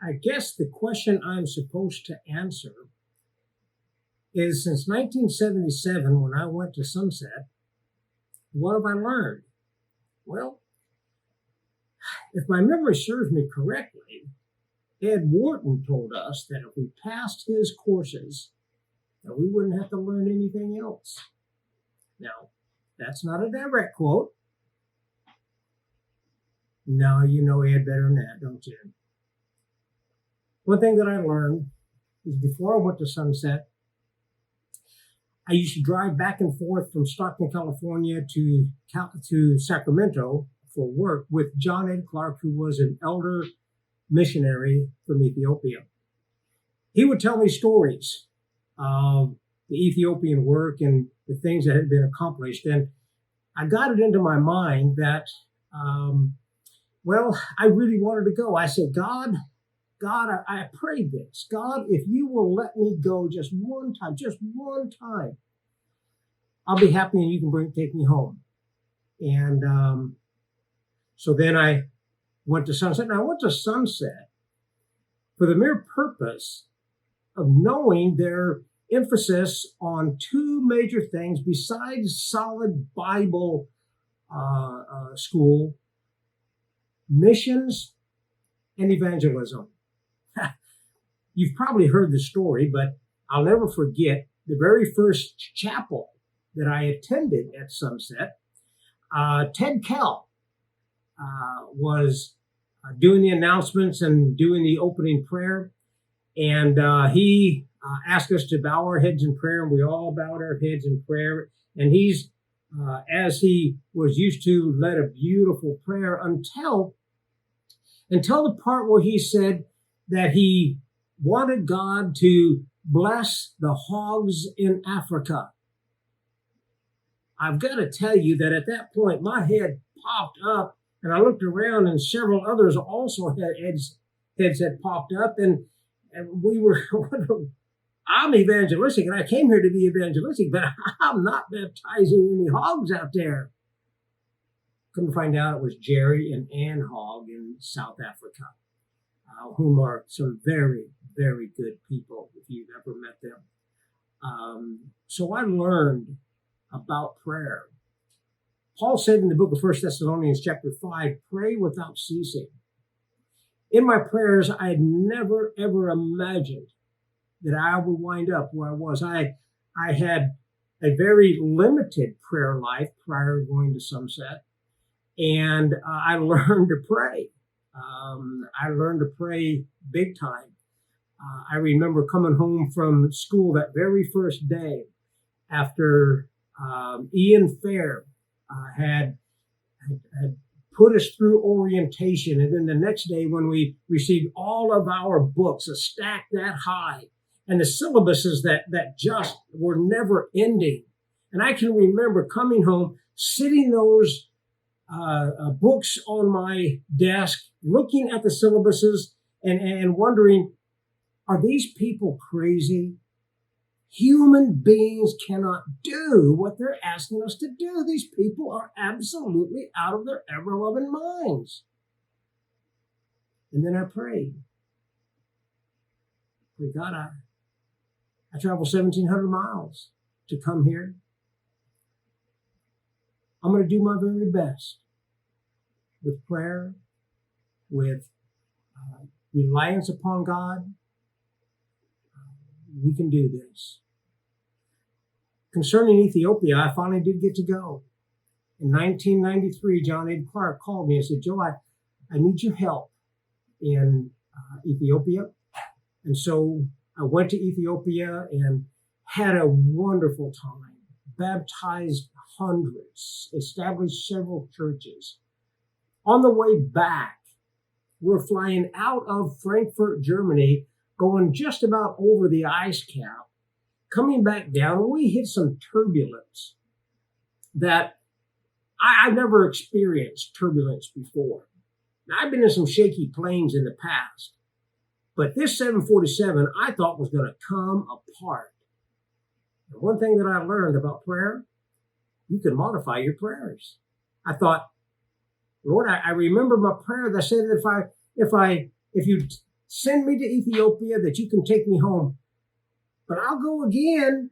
I guess the question I'm supposed to answer is, since 1977, when I went to Sunset, what have I learned? Well, if my memory serves me correctly, Ed Wharton told us that if we passed his courses, that we wouldn't have to learn anything else. Now, that's not a direct quote. No, you know Ed better than that, don't you? One thing that I learned is, before I went to Sunset, I used to drive back and forth from Stockton, California to Sacramento for work with John Ed Clark, who was an elder missionary from Ethiopia. He would tell me stories of the Ethiopian work and the things that had been accomplished. And I got it into my mind that, I really wanted to go. I said, God, I prayed this. God, if you will let me go just one time, I'll be happy and you can take me home. And so then I went to Sunset. And I went to Sunset for the mere purpose of knowing their emphasis on two major things besides solid Bible school: missions and evangelism. You've probably heard the story, but I'll never forget the very first chapel that I attended at Sunset. Ted Kell was doing the announcements and doing the opening prayer. And he asked us to bow our heads in prayer, and we all bowed our heads in prayer. And he's, as he was used to, led a beautiful prayer until the part where he said that he wanted God to bless the hogs in Africa. I've got to tell you that at that point, my head popped up, and I looked around, and several others also had heads had popped up, and we were, I'm evangelistic, and I came here to be evangelistic, but I'm not baptizing any hogs out there. Come to find out, it was Jerry and Ann Hogg in South Africa, whom are some very, very good people, if you've ever met them. So I learned about prayer. Paul said in the book of 1 Thessalonians chapter 5, pray without ceasing. In my prayers, I had never, ever imagined that I would wind up where I was. I had a very limited prayer life prior to going to Sunset, and I learned to pray. I learned to pray big time. I remember coming home from school that very first day after Ian Fair had put us through orientation. And then the next day, when we received all of our books, a stack that high, and the syllabuses that just were never ending. And I can remember coming home, sitting those books on my desk, looking at the syllabuses and wondering, are these people crazy? Human beings cannot do what they're asking us to do. These people are absolutely out of their ever-loving minds. And then I prayed. God, I traveled 1,700 miles to come here. I'm going to do my very best with prayer, with reliance upon God. We can do this. Concerning Ethiopia, I finally did get to go. In 1993, John Ed Clark called me and said, Joe, I need your help in Ethiopia. And so I went to Ethiopia and had a wonderful time, baptized hundreds, established several churches. On the way back, we're flying out of Frankfurt, Germany, going just about over the ice cap. Coming back down, we hit some turbulence that I've never experienced turbulence before. Now, I've been in some shaky planes in the past, but this 747 I thought was going to come apart. And one thing that I learned about prayer, you can modify your prayers. I thought, Lord, I remember my prayer that said that if if you send me to Ethiopia, that you can take me home. But I'll go again,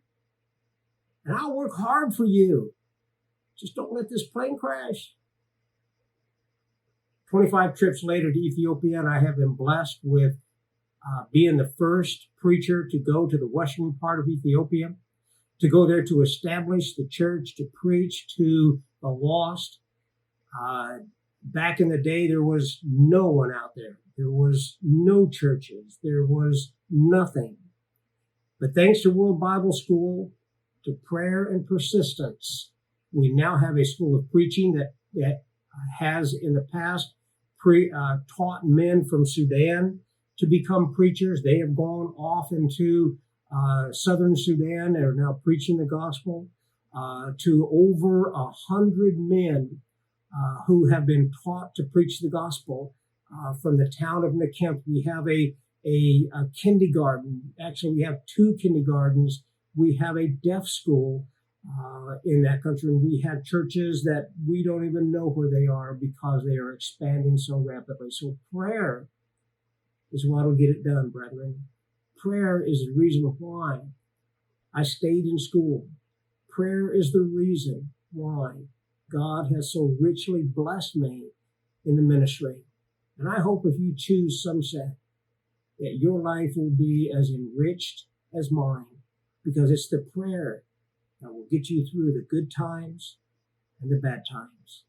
and I'll work hard for you. Just don't let this plane crash. 25 trips later to Ethiopia, and I have been blessed with being the first preacher to go to the western part of Ethiopia, to go there to establish the church, to preach to the lost. Back in the day, there was no one out there. There was no churches. There was nothing. But thanks to World Bible School, to prayer and persistence, we now have a school of preaching that has in the past taught men from Sudan to become preachers. They have gone off into southern Sudan and are now preaching the gospel to over 100 men who have been taught to preach the gospel from the town of Nekempt. We have a kindergarten. Actually, we have 2 kindergartens. We have a deaf school in that country, and we have churches that we don't even know where they are because they are expanding so rapidly. So prayer is what will get it done, brethren. Prayer is the reason why I stayed in school. Prayer is the reason why God has so richly blessed me in the ministry. And I hope if you choose sunset, that your life will be as enriched as mine, because it's the prayer that will get you through the good times and the bad times.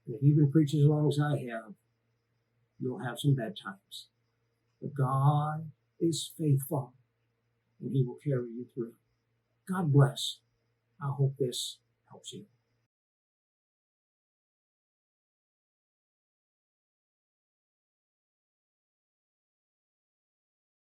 And if you've been preaching as long as I have, you'll have some bad times. But God is faithful, and he will carry you through. God bless. I hope this helps you.